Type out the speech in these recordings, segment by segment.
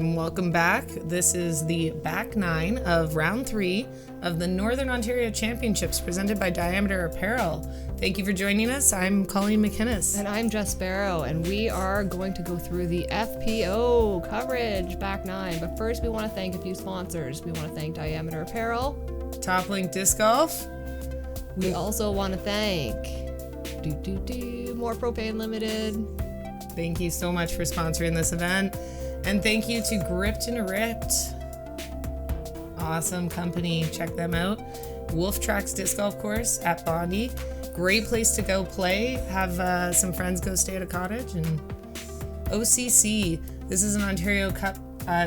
Welcome back. This is the back nine of round 3 of the Northern Ontario Championships presented by Diameter Apparel. Thank you for joining us. I'm Colleen McInnes. And I'm Jess Barrow, and we are going to go through the FPO coverage back 9. But first, we want to thank a few sponsors. We want to thank Diameter Apparel, Top Link Disc Golf. We also want to thank More Propane Limited. Thank you so much for sponsoring this event. And thank you to Gripped and Ripped. Awesome company. Check them out. Wolf Tracks Disc Golf Course at Bondi. Great place to go play. Have some friends go stay at a cottage. And OCC. This is an Ontario Cup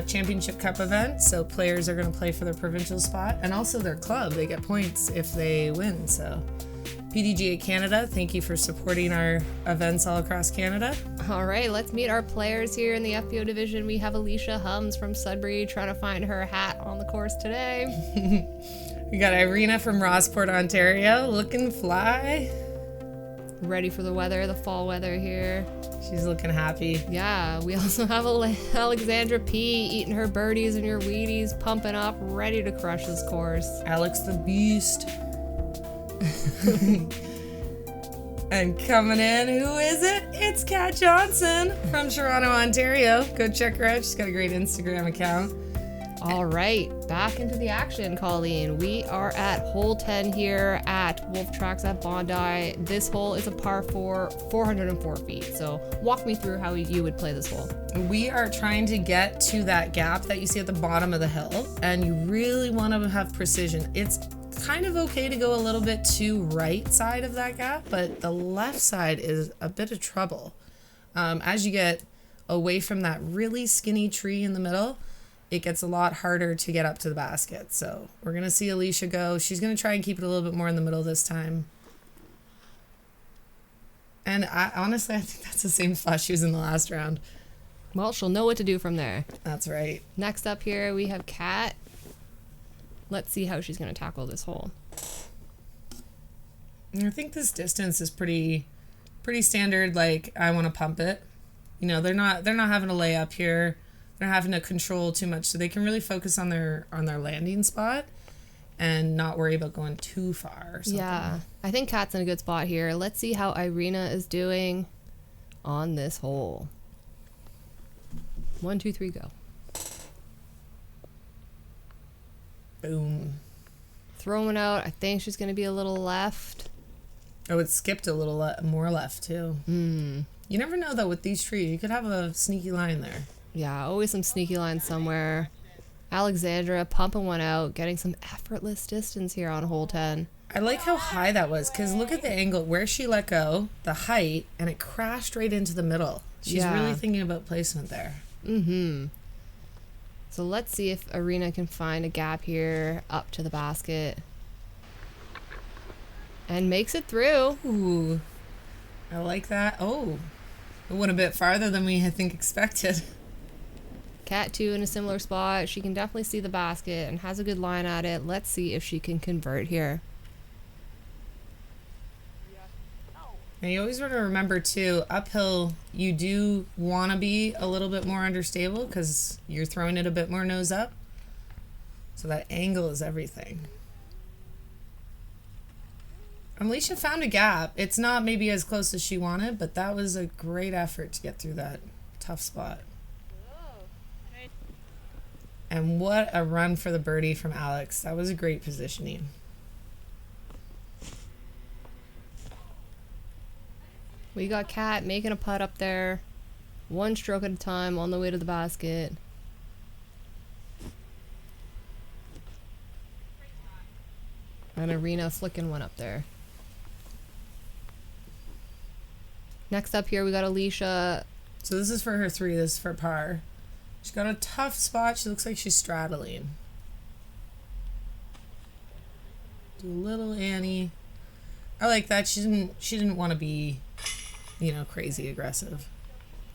Championship Cup event. So players are going to play for their provincial spot and also their club. They get points if they win. So PDGA Canada, thank you for supporting our events all across Canada. All right, let's meet our players here in the FPO division. We have Alicia Hums from Sudbury trying to find her hat on the course today. We got Irina from Rossport, Ontario, looking fly. Ready for the weather, the fall weather here. She's looking happy. Yeah, we also have Alexandra P eating her birdies and your Wheaties, pumping up, ready to crush this course. Alex the Beast. And coming in, who is it? It's Kat Johnson from Toronto, Ontario. Go check her out. She's got a great Instagram account. All right, back into the action, Colleen. We are at hole 10 here at Wolf Tracks at Bondi. This hole is a par 4, 404 feet. So walk me through how you would play this hole. We are trying to get to that gap that you see at the bottom of the hill, and you really want to have precision. It's kind of okay to go a little bit to right side of that gap, but the left side is a bit of trouble. As you get away from that really skinny tree in the middle, it gets a lot harder to get up to the basket. So we're going to see Alicia go. She's going to try and keep it a little bit more in the middle this time. And honestly, I think that's the same spot she was in the last round. Well, she'll know what to do from there. That's right. Next up here, we have Kat. Let's see how she's going to tackle this hole. I think this distance is pretty standard. Like, I want to pump it. You know, they're not having to lay up here. They're not having to control too much, so they can really focus on their landing spot and not worry about going too far or something. Yeah, I think Kat's in a good spot here. Let's see how Irina is doing on this hole. 1, 2, 3, go. Boom. Throwing out, I think she's going to be a little left. Oh, it skipped a little more left, too. You never know, though, with these trees. You could have a sneaky line there. Yeah, always some sneaky lines somewhere. Alexandra pumping one out, getting some effortless distance here on hole 10. I like how high that was, because look at the angle where she let go, the height, and it crashed right into the middle. She's really thinking about placement there. Mm-hmm. So let's see if Irina can find a gap here up to the basket. And makes it through. Ooh, I like that. Oh, it went a bit farther than we I think expected. Cat 2 in a similar spot. She can definitely see the basket and has a good line at it. Let's see if she can convert here. And you always want to remember, too, uphill, you do want to be a little bit more understable because you're throwing it a bit more nose up. So that angle is everything. Alicia found a gap. It's not maybe as close as she wanted, but that was a great effort to get through that tough spot. And what a run for the birdie from Alex. That was a great positioning. We got Kat making a putt up there. 1 stroke at a time on the way to the basket. And Irina flicking one up there. Next up here, we got Alicia. So this is for her 3. This is for par. She's got a tough spot. She looks like she's straddling. Do a little Annie. I like that. She didn't want to be, you know, crazy aggressive.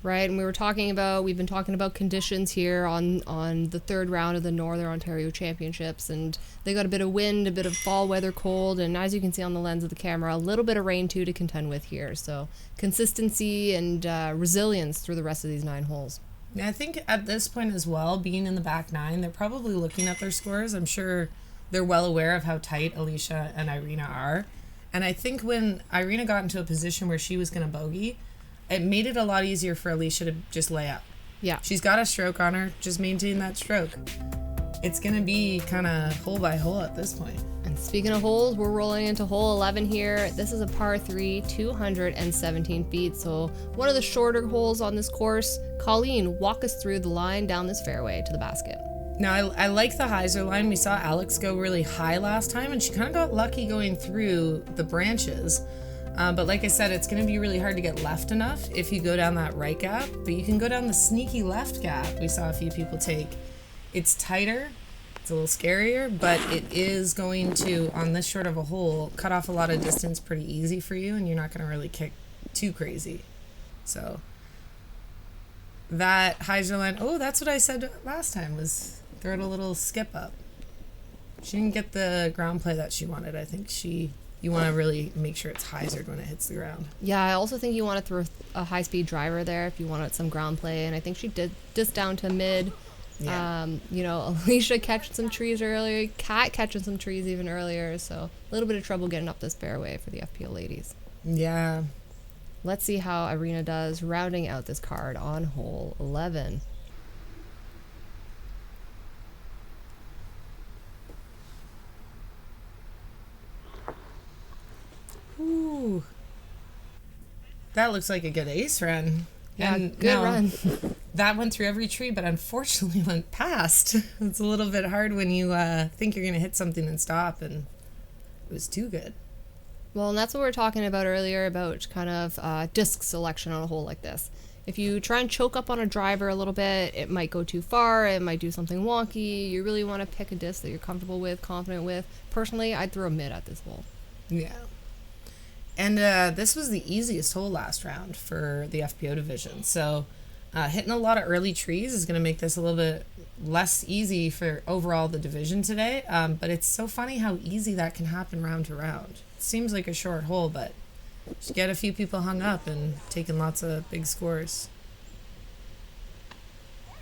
Right, and we've been talking about conditions here on the 3rd round of the Northern Ontario Championships, and they got a bit of wind, a bit of fall weather, cold, and as you can see on the lens of the camera, a little bit of rain too to contend with here. So consistency and resilience through the rest of these 9 holes. I think at this point as well, being in the back nine, they're probably looking at their scores. I'm sure they're well aware of how tight Alicia and Irina are. And I think when Irina got into a position where she was going to bogey, it made it a lot easier for Alicia to just lay up. Yeah. She's got a stroke on her. Just maintain that stroke. It's going to be kind of hole by hole at this point. And speaking of holes, we're rolling into hole 11 here. This is a par 3, 217 feet, so one of the shorter holes on this course. Colleen, walk us through the line down this fairway to the basket. Now, I like the hyzer line. We saw Alex go really high last time, and she kind of got lucky going through the branches. But like I said, it's going to be really hard to get left enough if you go down that right gap. But you can go down the sneaky left gap we saw a few people take. It's tighter. It's a little scarier, but it is going to, on this short of a hole, cut off a lot of distance pretty easy for you, and you're not going to really kick too crazy. So that hyzer line, oh, that's what I said last time, was throw it a little skip up. She didn't get the ground play that she wanted. I think you want to really make sure it's hyzered when it hits the ground. Yeah, I also think you want to throw a high-speed driver there if you wanted some ground play, and I think she did this down to mid. Yeah. Alicia catching some trees earlier, Kat catching some trees even earlier, so a little bit of trouble getting up this fairway for the FPO ladies. Yeah. Let's see how Irina does rounding out this card on hole 11. Ooh. That looks like a good ace run. Yeah, and good run. That went through every tree, but unfortunately went past. It's a little bit hard when you think you're going to hit something and stop, and it was too good. Well, and that's what we were talking about earlier, about kind of disc selection on a hole like this. If you try and choke up on a driver a little bit, it might go too far, it might do something wonky. You really want to pick a disc that you're comfortable with, confident with. Personally, I'd throw a mid at this hole. Yeah. And this was the easiest hole last round for the FPO division. So hitting a lot of early trees is going to make this a little bit less easy for overall the division today. But it's so funny how easy that can happen round to round. It seems like a short hole, but just get a few people hung up and taking lots of big scores.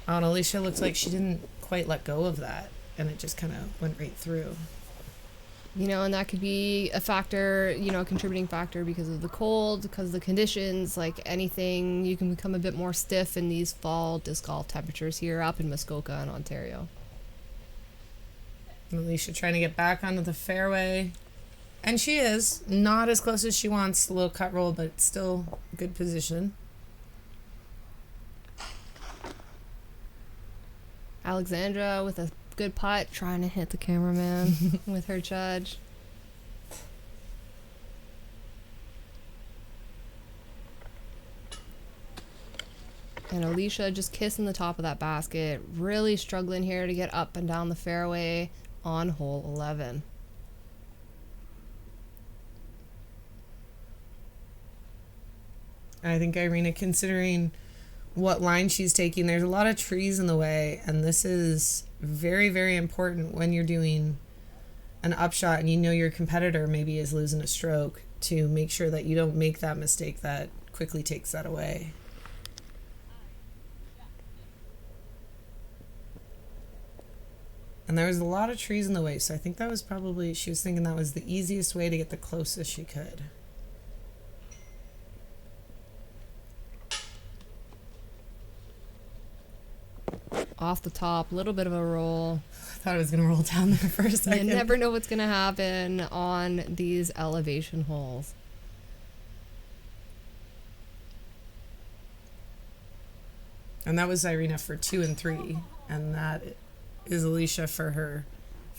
Oh, and Alicia looks like she didn't quite let go of that, and it just kind of went right through. You know, and that could be a factor, a contributing factor because of the cold, because of the conditions, like anything. You can become a bit more stiff in these fall disc golf temperatures here up in Muskoka in Ontario. Alicia trying to get back onto the fairway. And she is. Not as close as she wants, the little cut roll, but still a good position. Alexandra with a good putt, trying to hit the cameraman with her judge. And Alicia just kissing the top of that basket, really struggling here to get up and down the fairway on hole 11. I think Irina, considering what line she's taking, there's a lot of trees in the way, and this is very, very important when you're doing an upshot and you know your competitor maybe is losing a stroke, to make sure that you don't make that mistake that quickly takes that away. And there was a lot of trees in the way, so I think that was probably, she was thinking that was the easiest way to get the closest she could. Off the top, a little bit of a roll. I thought it was going to roll down there for a second. You never know what's going to happen on these elevation holes. And that was Irina for 2 and 3, and that is Alicia for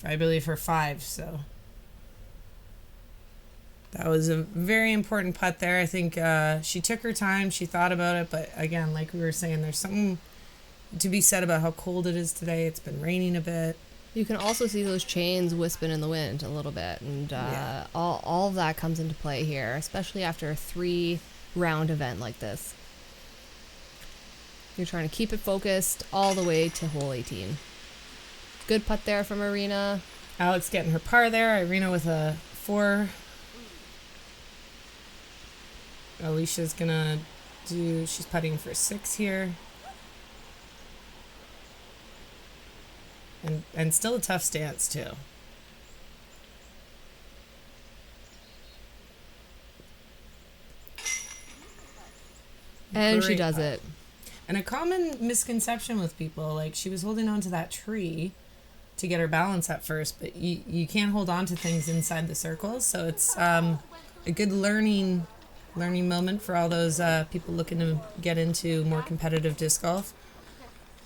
I believe, her 5. So that was a very important putt there. I think she took her time, she thought about it, but again, like we were saying, there's something to be said about how cold it is today. It's been raining a bit. You can also see those chains wisping in the wind a little bit, and all of that comes into play here, especially after a 3-round event like this. You're trying to keep it focused all the way to hole 18. Good putt there from Irina. Alex getting her par there. Irina with a 4. Alicia's gonna she's putting for 6 here. and still a tough stance too. And she Great does putt. it. And a common misconception with people, like she was holding on to that tree to get her balance at first, but you can't hold on to things inside the circles. So it's a good learning moment for all those people looking to get into more competitive disc golf.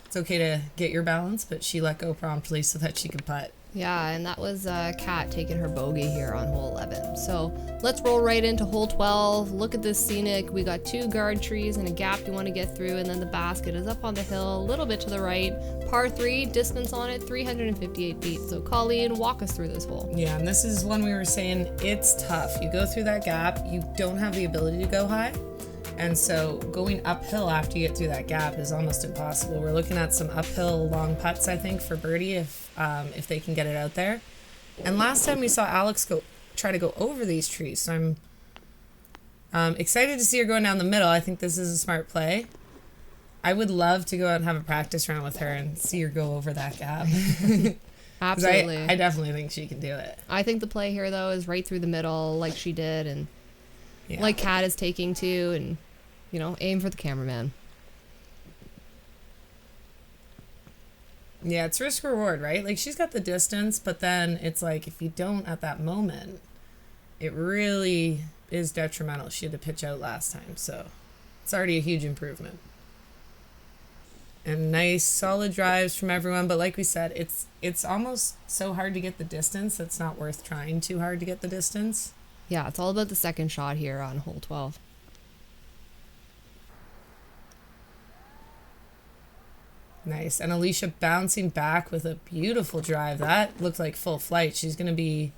It's okay to get your balance, but she let go promptly so that she could putt. Yeah, and that was Kat taking her bogey here on hole 11. So let's roll right into hole 12. Look at this scenic. We got 2 guard trees and a gap you want to get through, and then the basket is up on the hill, a little bit to the right. Par 3, distance on it, 358 feet. So Colleen, walk us through this hole. Yeah, and this is one we were saying, it's tough. You go through that gap, you don't have the ability to go high. And so going uphill after you get through that gap is almost impossible. We're looking at some uphill long putts, I think, for birdie if they can get it out there. And last time we saw Alex try to go over these trees. So I'm excited to see her going down the middle. I think this is a smart play. I would love to go out and have a practice round with her and see her go over that gap. Absolutely. I definitely think she can do it. I think the play here, though, is right through the middle like she did, and like Kat is taking to, and, aim for the cameraman. Yeah, it's risk reward, right? Like, she's got the distance, but then it's like, if you don't at that moment, it really is detrimental. She had to pitch out last time, so it's already a huge improvement. And nice, solid drives from everyone, but like we said, it's almost so hard to get the distance, it's not worth trying too hard to get the distance. Yeah, it's all about the second shot here on hole 12. Nice. And Alicia bouncing back with a beautiful drive. That looked like full flight. She's going to be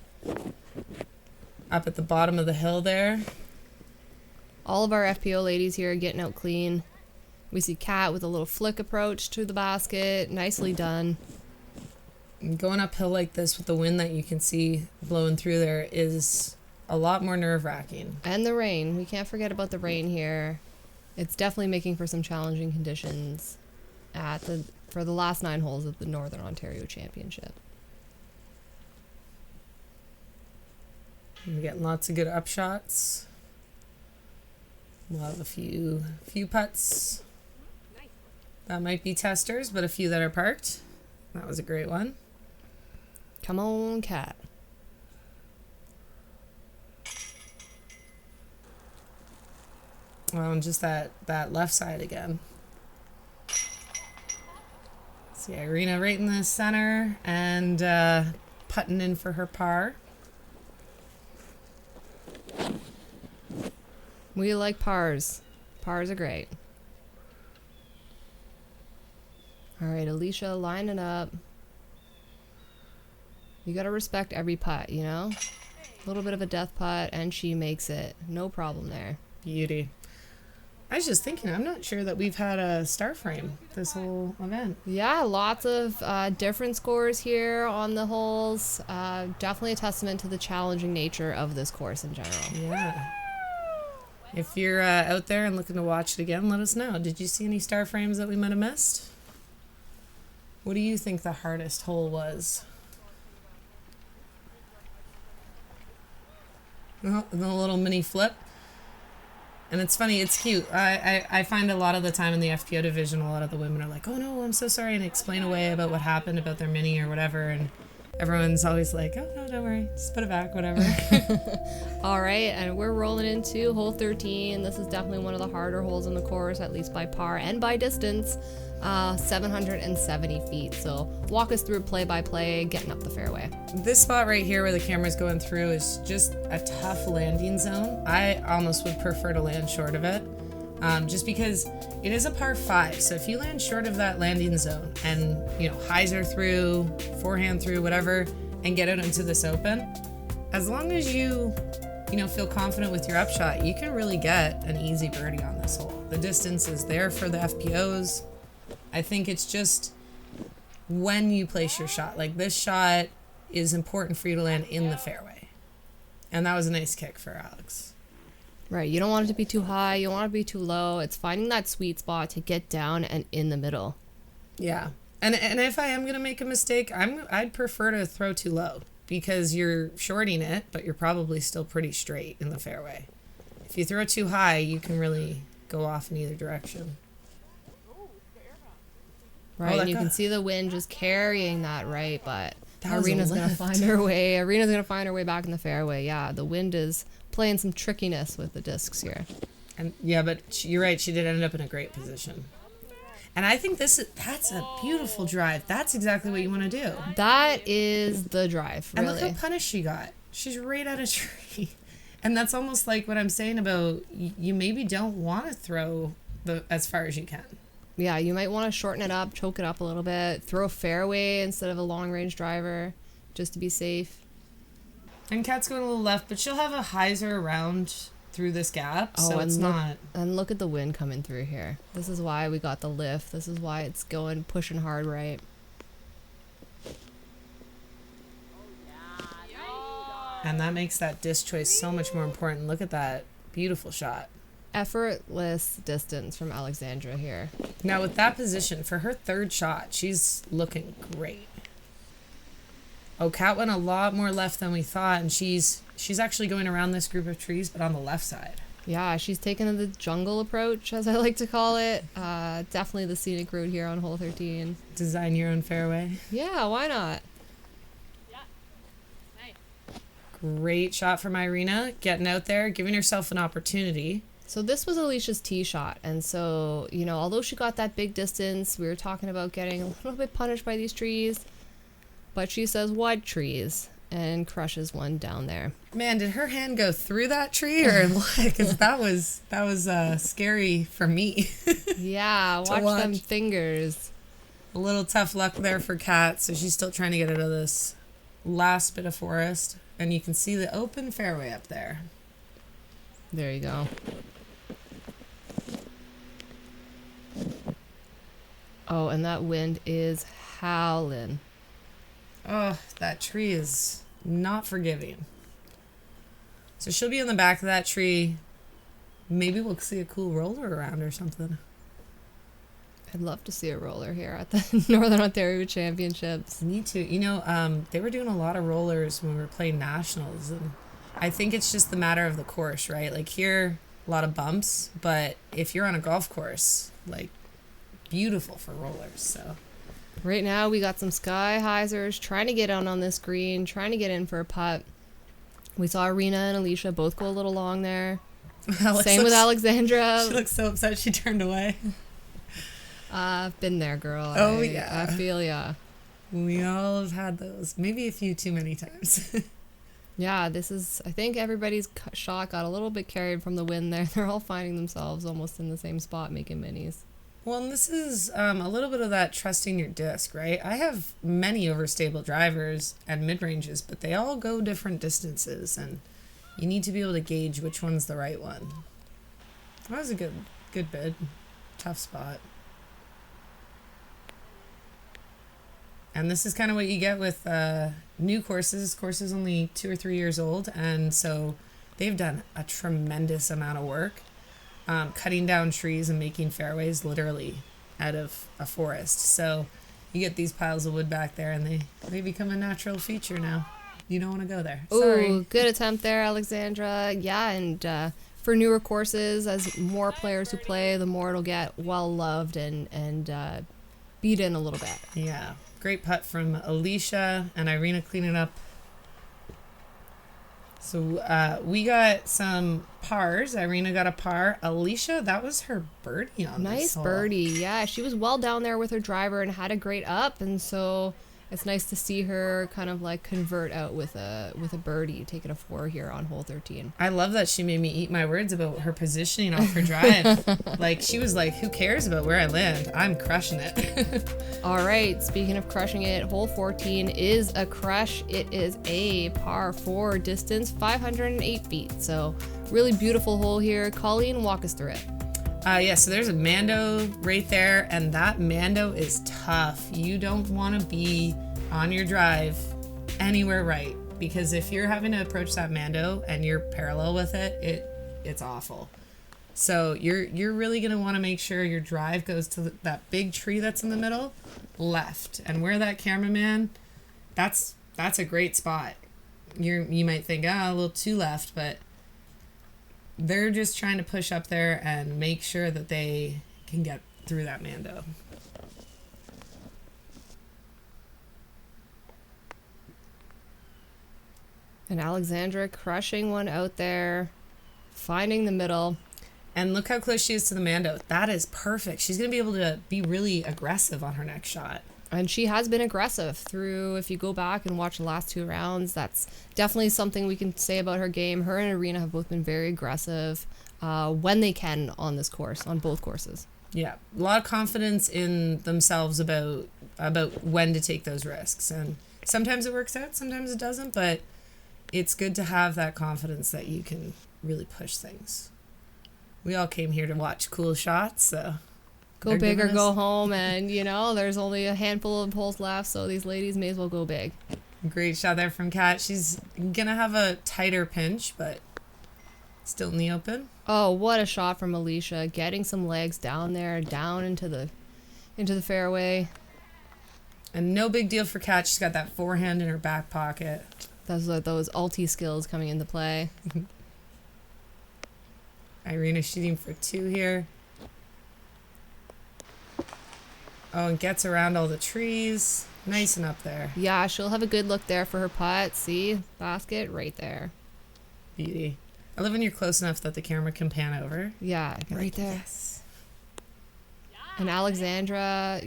up at the bottom of the hill there. All of our FPO ladies here are getting out clean. We see Kat with a little flick approach to the basket. Nicely done. And going uphill like this with the wind that you can see blowing through there is a lot more nerve-wracking. And the rain. We can't forget about the rain here. It's definitely making for some challenging conditions for the last 9 holes of the Northern Ontario Championship. We're getting lots of good upshots. We'll have a few putts. That might be testers, but a few that are parked. That was a great one. Come on, Kat. Well, and just that left side again. See Irina right in the center and putting in for her par. We like pars. Pars are great. All right, Alicia lining up. You got to respect every putt, A little bit of a death putt, and she makes it. No problem there. Beauty. I was just thinking, I'm not sure that we've had a star frame this whole event. Yeah, lots of different scores here on the holes. Definitely a testament to the challenging nature of this course in general. Yeah. If you're out there and looking to watch it again, let us know. Did you see any star frames that we might have missed? What do you think the hardest hole was? Oh, the little mini flip. And it's funny, it's cute. I find a lot of the time in the FPO division, a lot of the women are like, oh no, I'm so sorry, and explain away about what happened about their mini or whatever. And everyone's always like, oh no, don't worry, just put it back, whatever. All right, and we're rolling into hole 13. This is definitely one of the harder holes in the course, at least by par and by distance. 770 feet. So walk us through play-by-play, getting up the fairway. This spot right here where the camera's going through is just a tough landing zone. I almost would prefer to land short of it, just because it is a par 5. So if you land short of that landing zone and, hyzer through, forehand through, whatever, and get out into this open, as long as you feel confident with your upshot, you can really get an easy birdie on this hole. The distance is there for the FPOs. I think it's just when you place your shot. Like, this shot is important for you to land in the fairway. And that was a nice kick for Alex. Right. You don't want it to be too high. You don't want it to be too low. It's finding that sweet spot to get down and in the middle. Yeah. And if I am gonna make a mistake, I'd prefer to throw too low because you're shorting it, but you're probably still pretty straight in the fairway. If you throw too high, you can really go off in either direction. Right, and you can see the wind just carrying that right, but That Arena's was a gonna lift. find her way. Arena's gonna find her way back in the fairway. Yeah, the wind is playing some trickiness with the discs here. And yeah, but you're right. She did end up in a great position. And I think that's a beautiful drive. That's exactly what you want to do. That is the drive, And really. look how punished she got. She's right at a tree. And that's almost like what I'm saying about you maybe don't want to throw as far as you can. Yeah, you might want to shorten it up, choke it up a little bit, throw a fairway instead of a long range driver, just to be safe. And Kat's going a little left, but she'll have a hyzer around through this gap, so it's not. And look at the wind coming through here. This is why we got the lift. This is why it's going, pushing hard right. And that makes that disc choice so much more important. Look at that beautiful shot. Effortless distance from Alexandra here. Now with that position, for her third shot, she's looking great. Oh, Kat went a lot more left than we thought, and she's actually going around this group of trees, but on the left side. Yeah, she's taking the jungle approach, as I like to call it. Definitely the scenic route here on hole 13. Design your own fairway. Yeah, why not? Great shot from Irina, getting out there, giving herself an opportunity. So this was Alicia's tee shot, and so, you know, although she got that big distance, we were talking about getting a little bit punished by these trees, but she says, what trees? And crushes one down there. Man, did her hand go through that tree or what? Because that was scary for me. Yeah, watch them fingers. A little tough luck there for Kat, so she's still trying to get out of this last bit of forest. And you can see the open fairway up there. There you go. Oh, and that wind is howling. Oh, that tree is not forgiving. So she'll be in the back of that tree. Maybe we'll see a cool roller around or something. I'd love to see a roller here at the Northern Ontario Championships. Me too. You know, they were doing a lot of rollers when we were playing nationals, and I think it's just the matter of the course, right? Like here, a lot of bumps, but if you're on a golf course, like beautiful for rollers. So right now we got some sky hyzers trying to get on this green, trying to get in for a putt. We saw Arena and Alicia both go a little long there. Same with Alexandra. She looks so upset she turned away. I've been there, girl. Yeah. I feel ya. We all have had those. Maybe a few too many times. Yeah, I think everybody's shot got a little bit carried from the wind there. They're all finding themselves almost in the same spot making minis. Well, and this is a little bit of that trusting your disc, right? I have many overstable drivers and mid-ranges, but they all go different distances, and you need to be able to gauge which one's the right one. That was a good bid. Tough spot. And this is kind of what you get with new courses. Courses only 2 or 3 years old, and so they've done a tremendous amount of work cutting down trees and making fairways literally out of a forest. So you get these piles of wood back there, and they become a natural feature now. You don't want to go there. Sorry. Ooh, good attempt there, Alexandra. Yeah, and for newer courses, as more players who play, the more it'll get well loved and beat in a little bit. Yeah. Great putt from Alicia, and Irina cleaning up. So we got some pars. Irina got a par. Alicia, that was her birdie on this Nice hole. birdie. Yeah, she was well down there with her driver and had a great up, and so it's nice to see her kind of like convert out with a birdie, taking a 4 here on hole 13. I love that she made me eat my words about her positioning off her drive. Like, she was like, who cares about where I land? I'm crushing it. All right, speaking of crushing it, hole 14 is a crush. It is a par 4 distance, 508 feet. So really beautiful hole here. Colleen, walk us through it. Yeah, so there's a Mando right there, and that Mando is tough. You don't want to be on your drive anywhere right, because if you're having to approach that Mando and you're parallel with it, it's awful. So you're really going to want to make sure your drive goes to that big tree that's in the middle, left. And where that cameraman, that's a great spot. You might think, a little too left, but they're just trying to push up there and make sure that they can get through that Mando. And Alexandra crushing one out there, finding the middle. And look how close she is to the Mando. That is perfect. She's going to be able to be really aggressive on her next shot. And she has been aggressive through, if you go back and watch the last 2 rounds, that's definitely something we can say about her game. Her and Irina have both been very aggressive when they can on this course, on both courses. Yeah, a lot of confidence in themselves about when to take those risks. And sometimes it works out, sometimes it doesn't, but it's good to have that confidence that you can really push things. We all came here to watch cool shots, so go big or go home, and there's only a handful of holes left, so these ladies may as well go big. Great shot there from Kat. She's gonna have a tighter pinch, but still in the open. Oh, what a shot from Alicia, getting some legs down there, down into the fairway. And no big deal for Kat. She's got that forehand in her back pocket. Those ulti skills coming into play. Irina shooting for 2 here. Oh, and gets around all the trees. Nice and up there. Yeah, she'll have a good look there for her putt. See? Basket right there. Beauty. I love when you're close enough that the camera can pan over. Yeah, right there. Yes. And Alexandra,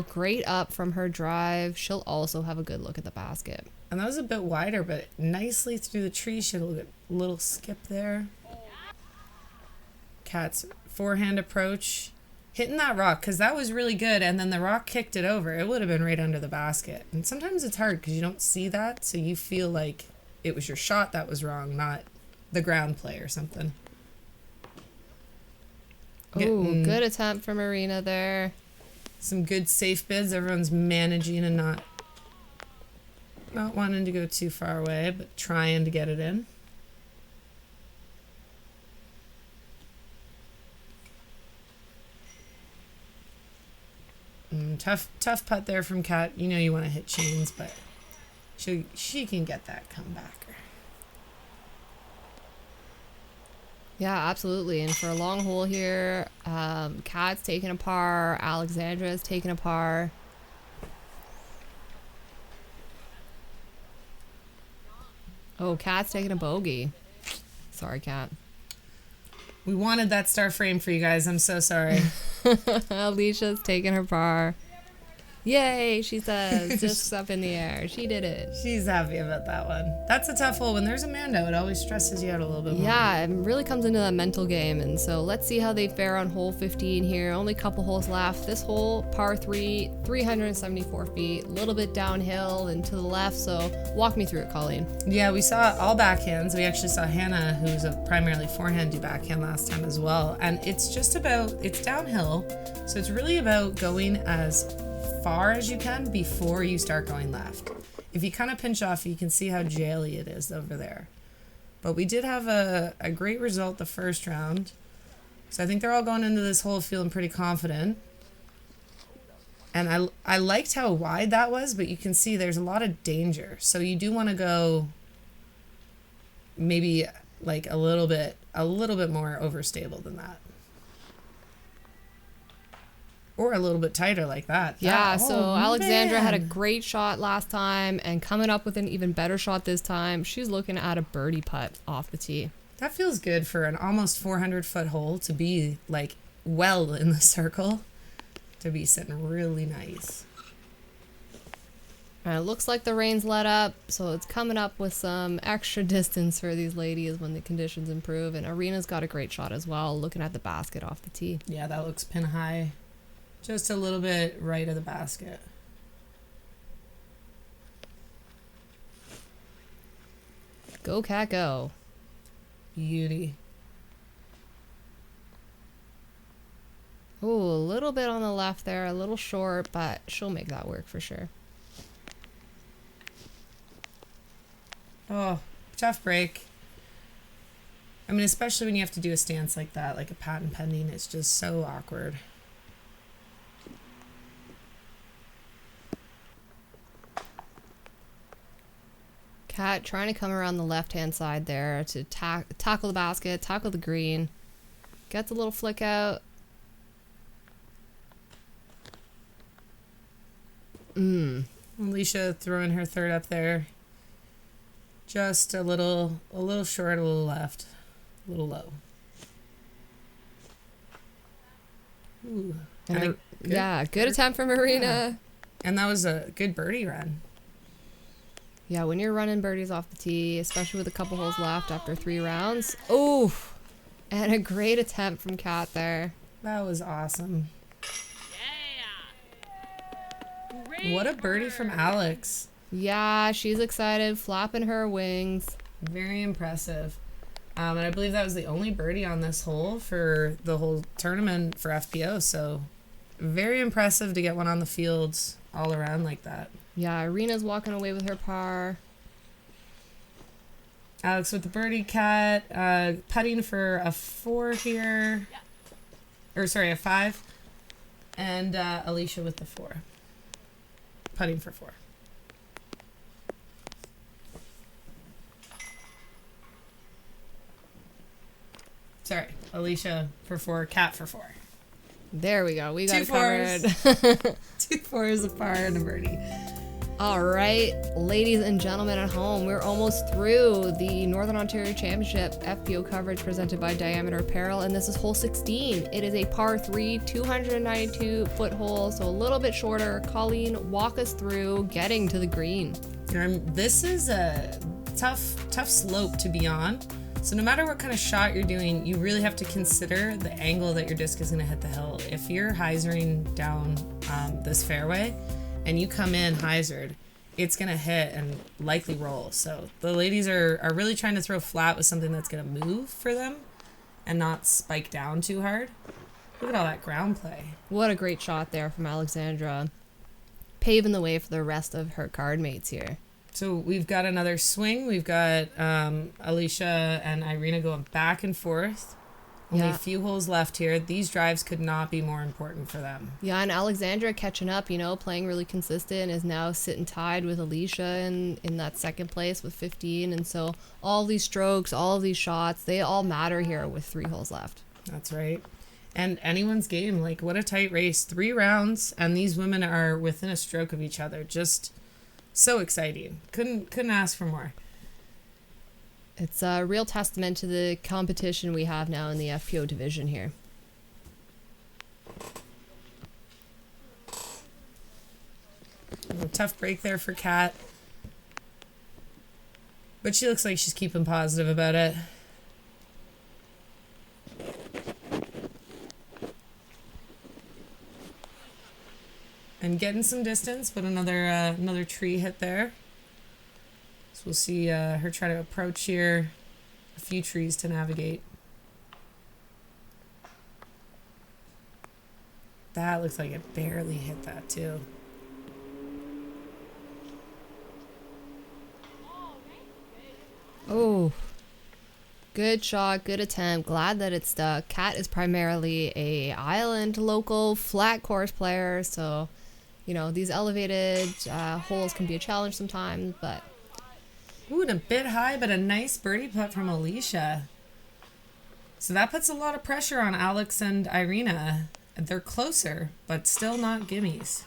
great up from her drive. She'll also have a good look at the basket. And that was a bit wider, but nicely through the tree. She had a little skip there. Kat's forehand approach. Hitting that rock, because that was really good, and then the rock kicked it over. It would have been right under the basket. And sometimes it's hard because you don't see that, so you feel like it was your shot that was wrong, not the ground play or something. Oh, good attempt from Marina there. Some good safe bids. Everyone's managing and not wanting to go too far away, but trying to get it in. Tough putt there from Kat. You want to hit chains, but she can get that comebacker. Yeah, absolutely. And for a long hole here, Kat's taking a par. Alexandra's taking a par. Oh, Kat's taking a bogey. Sorry, Kat. We wanted that star frame for you guys. I'm so sorry. Alicia's taking her par. Yay, she says, just up in the air. She did it. She's happy about that one. That's a tough hole. When there's a Mando, it always stresses you out a little bit more. Yeah, it really comes into that mental game. And so let's see how they fare on hole 15 here. Only a couple holes left. This hole, par 3, 374 feet, a little bit downhill and to the left. So walk me through it, Colleen. Yeah, we saw all backhands. We actually saw Hannah, who's a primarily forehand, do backhand last time as well. And it's downhill. So it's really about going as far as you can before you start going left. If you kind of pinch off, you can see how jaily it is over there. But we did have a great result the first round. So I think they're all going into this hole feeling pretty confident. And I liked how wide that was, but you can see there's a lot of danger. So you do want to go maybe like a little bit more overstable than that. Or a little bit tighter like that. Yeah, so Alexandra had a great shot last time and coming up with an even better shot this time. She's looking at a birdie putt off the tee. That feels good for an almost 400-foot hole to be like well in the circle, to be sitting really nice. And it looks like the rain's let up, so it's coming up with some extra distance for these ladies when the conditions improve. And Arena's got a great shot as well, looking at the basket off the tee. Yeah, that looks pin high. Just a little bit right of the basket. Go, Cat, go. Beauty. Ooh, a little bit on the left there, a little short, but she'll make that work for sure. Oh, tough break. I mean, especially when you have to do a stance like that, like a patent pending, it's just so awkward. Cat trying to come around the left-hand side there to tackle the basket, tackle the green. Gets a little flick out. Alicia throwing her third up there. Just a little short, a little left, a little low. Ooh. Good attempt from Marina. Yeah. And that was a good birdie run. Yeah, when you're running birdies off the tee, especially with a couple holes left after 3 rounds. Oh, and a great attempt from Kat there. That was awesome. What a birdie from Alex. Yeah, she's excited, flapping her wings. Very impressive. And I believe that was the only birdie on this hole for the whole tournament for FPO. So very impressive to get one on the fields all around like that. Yeah, Irina's walking away with her par. Alex with the birdie, Cat putting for a 4 here. Or sorry, a 5. And Alicia with the 4. Putting for 4. Sorry, Alicia for 4, Cat for 4. There we go. We got 2 it fours. covered. 2 fours, a par, and a birdie. All right, ladies and gentlemen at home, we're almost through the Northern Ontario Championship FPO coverage presented by Diameter Apparel, and this is hole 16. It is a par 3, 292-foot hole, so a little bit shorter. Colleen, walk us through getting to the green. This is a tough slope to be on. So no matter what kind of shot you're doing, you really have to consider the angle that your disc is going to hit the hill. If you're hyzering down this fairway, and you come in hyzered, it's gonna hit and likely roll. So the ladies are really trying to throw flat with something that's gonna move for them and not spike down too hard. Look at all that ground play. What a great shot there from Alexandra, paving the way for the rest of her card mates here. So we've got another swing. We've got Alicia and Irina going back and forth. Only a few holes left here. These drives could not be more important for them. Yeah, and Alexandra catching up, playing really consistent, is now sitting tied with Alicia in that second place with 15. And so all these strokes, all of these shots, they all matter here with 3 holes left. That's right. And anyone's game. Like, what a tight race. 3 rounds, and these women are within a stroke of each other. Just so exciting. Couldn't ask for more. It's a real testament to the competition we have now in the FPO division here. A tough break there for Kat. But she looks like she's keeping positive about it. And getting some distance, but another tree hit there. So we'll see her try to approach here. A few trees to navigate. That looks like it barely hit that too. Oh, good shot, good attempt. Glad that it stuck. Kat is primarily a island local flat course player, so these elevated holes can be a challenge sometimes, but. Ooh, and a bit high, but a nice birdie putt from Alicia. So that puts a lot of pressure on Alex and Irina. They're closer, but still not gimmies.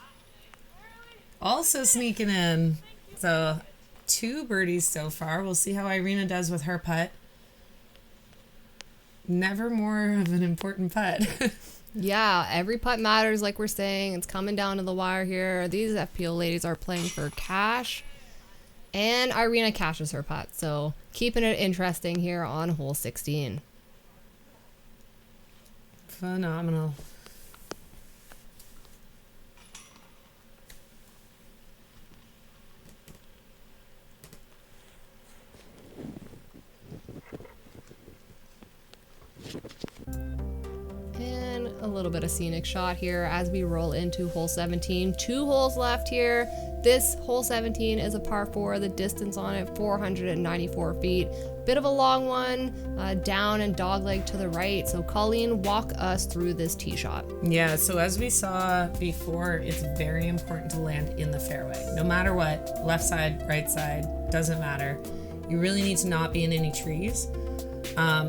Also sneaking in. So 2 birdies so far. We'll see how Irina does with her putt. Never more of an important putt. Yeah, every putt matters, like we're saying. It's coming down to the wire here. These FPO ladies are playing for cash. And Irina cashes her putt, so keeping it interesting here on hole 16. Phenomenal. And a little bit of scenic shot here as we roll into hole 17. 2 holes left here. This hole 17 is a par 4. The distance on it, 494 feet. Bit of a long one, down and dogleg to the right. So Colleen, walk us through this tee shot. Yeah, so as we saw before, it's very important to land in the fairway. No matter what, left side, right side, doesn't matter. You really need to not be in any trees.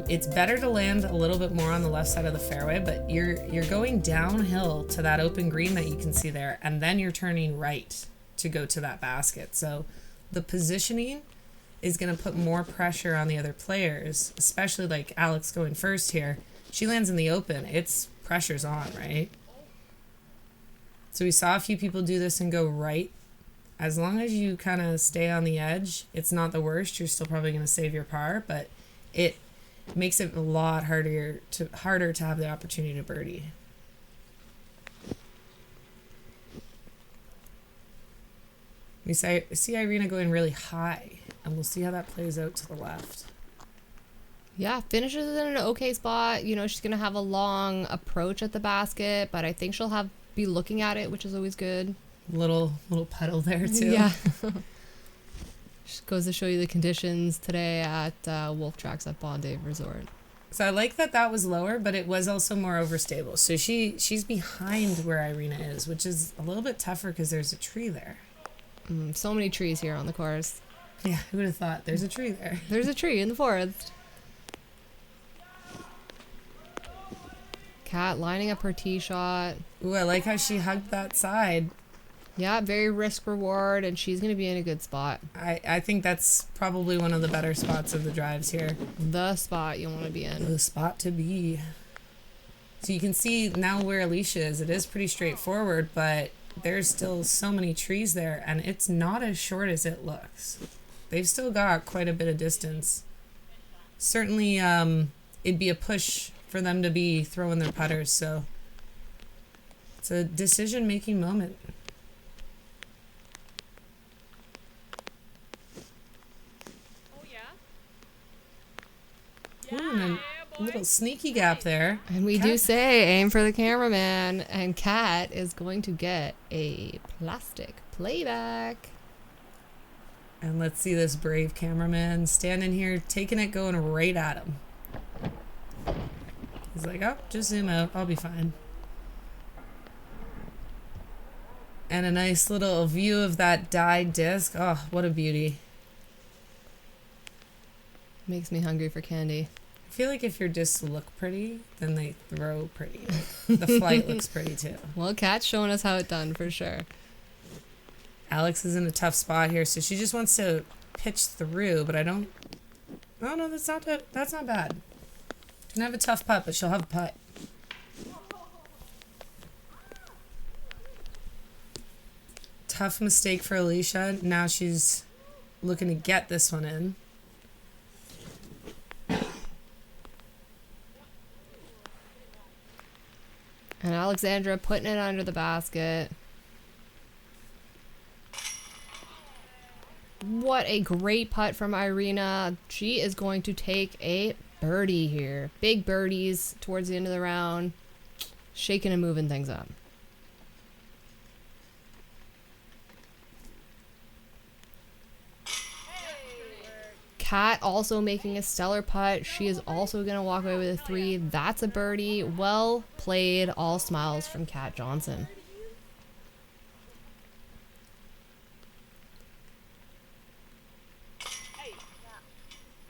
It's better to land a little bit more on the left side of the fairway, but you're going downhill to that open green that you can see there, and then you're turning right to go to that basket. So the positioning is going to put more pressure on the other players, especially like Alex going first here. She lands in the open. It's pressure's on, right? So we saw a few people do this and go right. As long as you kind of stay on the edge, it's not the worst. You're still probably going to save your par, but it makes it a lot harder to have the opportunity to birdie. We see Irina going really high, and we'll see how that plays out to the left. Yeah, finishes in an okay spot. You know, she's going to have a long approach at the basket, but I think she'll be looking at it, which is always good. Little pedal there, too. Yeah. Just goes to show you the conditions today at Wolf Tracks at Bondi Resort. So I like that was lower, but it was also more overstable. So she's behind where Irina is, which is a little bit tougher because there's a tree there. So many trees here on the course. Yeah, who would have thought? There's a tree there. There's a tree in the forest. Kat lining up her tee shot. Ooh, I like how she hugged that side. Yeah, very risk reward, and she's going to be in a good spot. I think that's probably one of the better spots of the drives here. The spot you want to be in. The spot to be. So you can see now where Alicia is. It is pretty straightforward, but there's still so many trees there, and it's not as short as it looks. They've still got quite a bit of distance. Certainly, it'd be a push for them to be throwing their putters, so it's a decision-making moment. Ooh, and a little sneaky gap there. And we do say aim for the cameraman, and Kat is going to get a plastic playback. And let's see this brave cameraman standing here, taking it, going right at him. He's like, oh, just zoom out. I'll be fine. And a nice little view of that dyed disc. Oh, what a beauty. Makes me hungry for candy. I feel like if your discs look pretty, then they throw pretty. The flight looks pretty too. Well, Kat's showing us how it's done for sure. Alex is in a tough spot here, so she just wants to pitch through, but I don't... Oh, no, that's not bad. Can have a tough putt, but she'll have a putt. Tough mistake for Alicia. Now she's looking to get this one in. And Alexandra putting it under the basket. What a great putt from Irina. She is going to take a birdie here. Big birdies towards the end of the round. Shaking and moving things up. Kat also making a stellar putt. She is also going to walk away with a 3. That's a birdie. Well played. All smiles from Kat Johnson.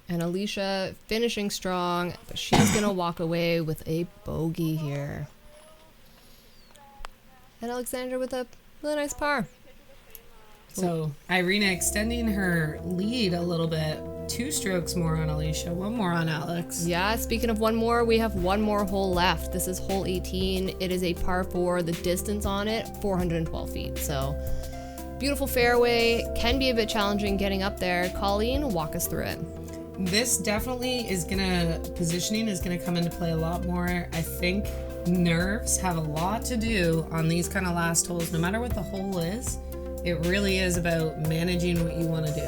And Alicia finishing strong, but she's going to walk away with a bogey here. And Alexandra with a really nice par. So Irina extending her lead a little bit. 2 strokes more on Alicia, 1 more on Alex. Yeah, speaking of 1 more, we have 1 more hole left. This is hole 18. It is a par 4. The distance on it, 412 feet. So beautiful fairway. Can be a bit challenging getting up there. Colleen, walk us through it. This definitely is positioning is gonna come into play a lot more. I think nerves have a lot to do on these kind of last holes. No matter what the hole is, it really is about managing what you want to do.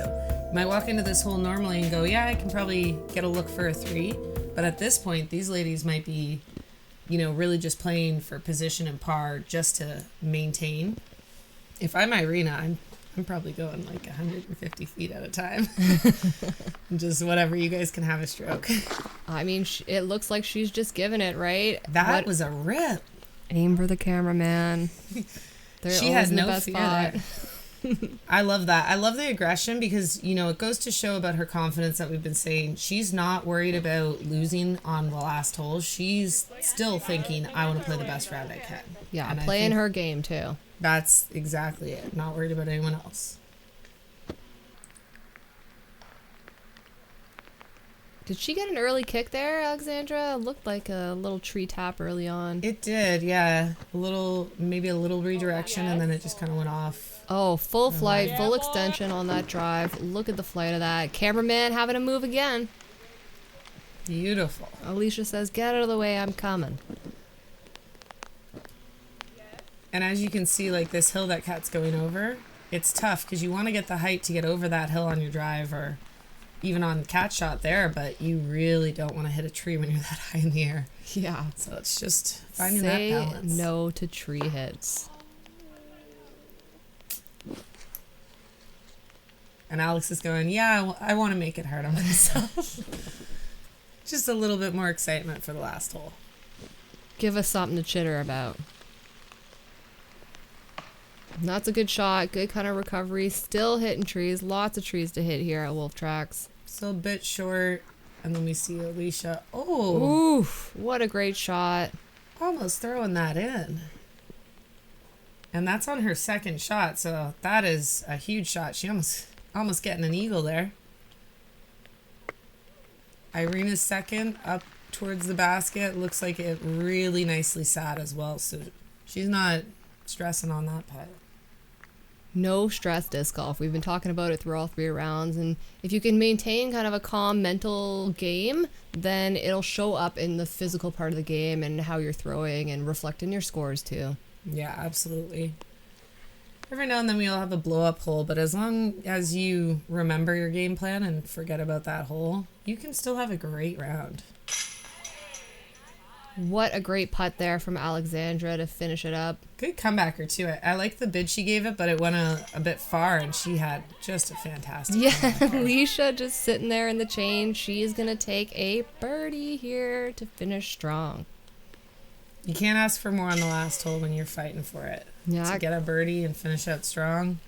You might walk into this hole normally and go, yeah, I can probably get a look for a 3. But at this point, these ladies might be, really just playing for position and par just to maintain. If I'm Irina, I'm I'm probably going like 150 feet at a time. Just whatever, you guys can have a stroke. I mean, it looks like she's just giving it, right? That was a rip. Aim for the camera, man. She has no fear there. I love that. I love the aggression because, you know, it goes to show about her confidence that we've been saying. She's not worried about losing on the last hole. She's still thinking, I want to play the best round I can. Yeah, and playing her game too. That's exactly it. Not worried about anyone else. Did she get an early kick there, Alexandra? It looked like a little tree tap early on. It did, yeah. Maybe a little redirection, and then it just kind of went off. Oh, full flight, full extension on that drive. Look at the flight of that. Cameraman having to move again. Beautiful. Alicia says, get out of the way, I'm coming. And as you can see, like this hill that Kat's going over, it's tough because you want to get the height to get over that hill on your drive or even on cat shot there, but you really don't want to hit a tree when you're that high in the air. Yeah. So it's just finding that balance. Say no to tree hits. And Alex is going, yeah, I want to make it hard on myself. Just a little bit more excitement for the last hole. Give us something to chitter about. That's a good shot. Good kind of recovery. Still hitting trees. Lots of trees to hit here at Wolf Tracks. Still a bit short. And then we see Alicia. Oh. Oof. What a great shot. Almost throwing that in. And that's on her second shot. So that is a huge shot. She almost getting an eagle there. Irina's second up towards the basket. Looks like it really nicely sat as well. So she's not stressing on that putt. No stress disc golf. We've been talking about it through all 3 rounds, and if you can maintain kind of a calm mental game, then it'll show up in the physical part of the game and how you're throwing and reflect in your scores too. Yeah, absolutely. Every now and then we all have a blow up hole, but as long as you remember your game plan and forget about that hole, you can still have a great round. What a great putt there from Alexandra to finish it up. Good comebacker too. I like the bid she gave it, but it went a bit far, and she had just a fantastic comebacker. Alicia just sitting there in the chain. She is going to take a birdie here to finish strong. You can't ask for more on the last hole when you're fighting for it. Yeah. To get a birdie and finish out strong.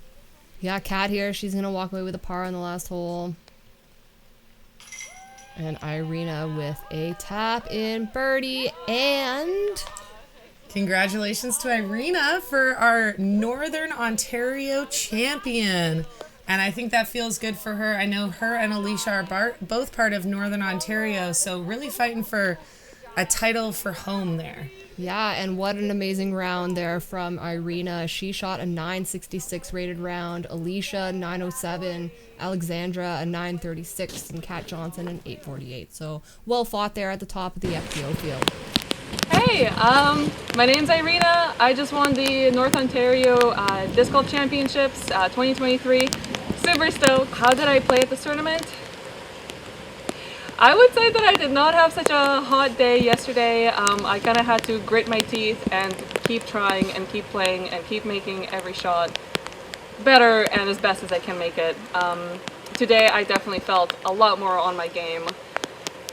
Yeah, Kat here. She's going to walk away with a par on the last hole. And Irina with a tap in birdie, and congratulations to Irina for our Northern Ontario champion. And I think that feels good for her. I know her and Alicia are both part of Northern Ontario, so really fighting for a title for home there. Yeah, and what an amazing round there from Irina. She shot a 966 rated round, Alicia 907, Alexandra a 936, and Kat Johnson an 848. So well fought there at the top of the FPO field. Hey, my name's Irina. I just won the North Ontario Disc Golf Championships 2023. Super stoked. How did I play at this tournament? I would say that I did not have such a hot day yesterday. I kind of had to grit my teeth and keep trying and keep playing and keep making every shot better and as best as I can make it. Today I definitely felt a lot more on my game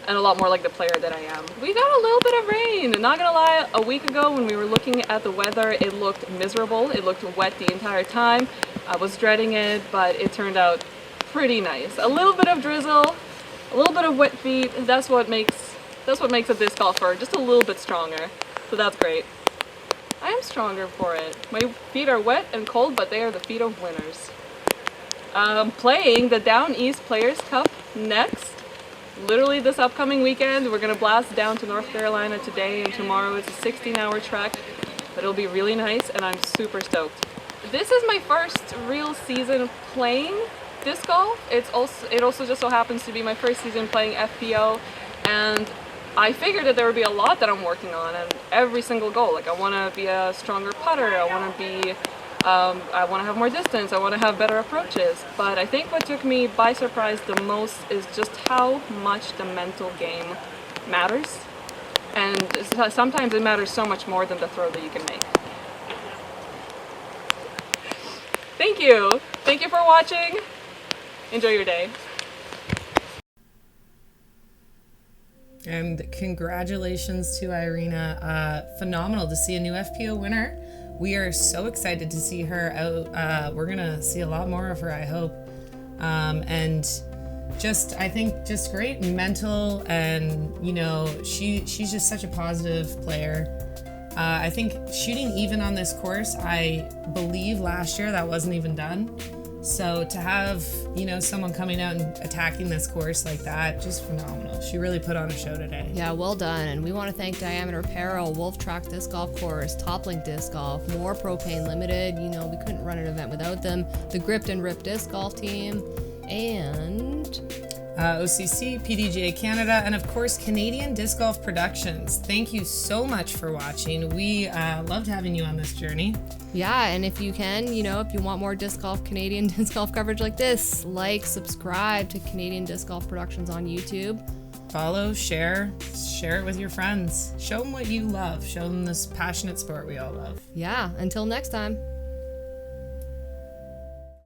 and a lot more like the player that I am. We got a little bit of rain. Not gonna lie, a week ago when we were looking at the weather, it looked miserable. It looked wet the entire time. I was dreading it, but it turned out pretty nice. A little bit of drizzle, a little bit of wet feet. That's what makes a disc golfer just a little bit stronger. So that's great. I am stronger for it. My feet are wet and cold, but they are the feet of winners. Playing the Down East Players Cup next. Literally this upcoming weekend, we're gonna blast down to North Carolina today and tomorrow. It's a 16-hour trek, but it'll be really nice, and I'm super stoked. This is my first real season playing disc golf. It also just so happens to be my first season playing FPO, and I figured that there would be a lot that I'm working on, and every single goal. Like, I want to be a stronger putter. I want to have more distance. I want to have better approaches. But I think what took me by surprise the most is just how much the mental game matters, and sometimes it matters so much more than the throw that you can make. Thank you. Thank you for watching. Enjoy your day. And congratulations to Irina. Phenomenal to see a new FPO winner. We are so excited to see her out. We're gonna see a lot more of her, I hope. And I think just great mental, and she's just such a positive player. I think shooting even on this course, I believe last year that wasn't even done. So to have, someone coming out and attacking this course like that, just phenomenal. She really put on a show today. Yeah, well done. And we want to thank Diameter Apparel, Wolf Track Disc Golf Course, Toplink Disc Golf, More Propane Limited. We couldn't run an event without them. The Gripped and Ripped Disc Golf Team, and OCC, PDGA Canada, and of course Canadian Disc Golf Productions. Thank you so much for watching. We loved having you on this journey. Yeah, and if you can, if you want more Canadian disc golf coverage like this, subscribe to Canadian Disc Golf Productions on YouTube. Follow, share it with your friends. Show them what you love. Show them this passionate sport we all love. Yeah, until next time.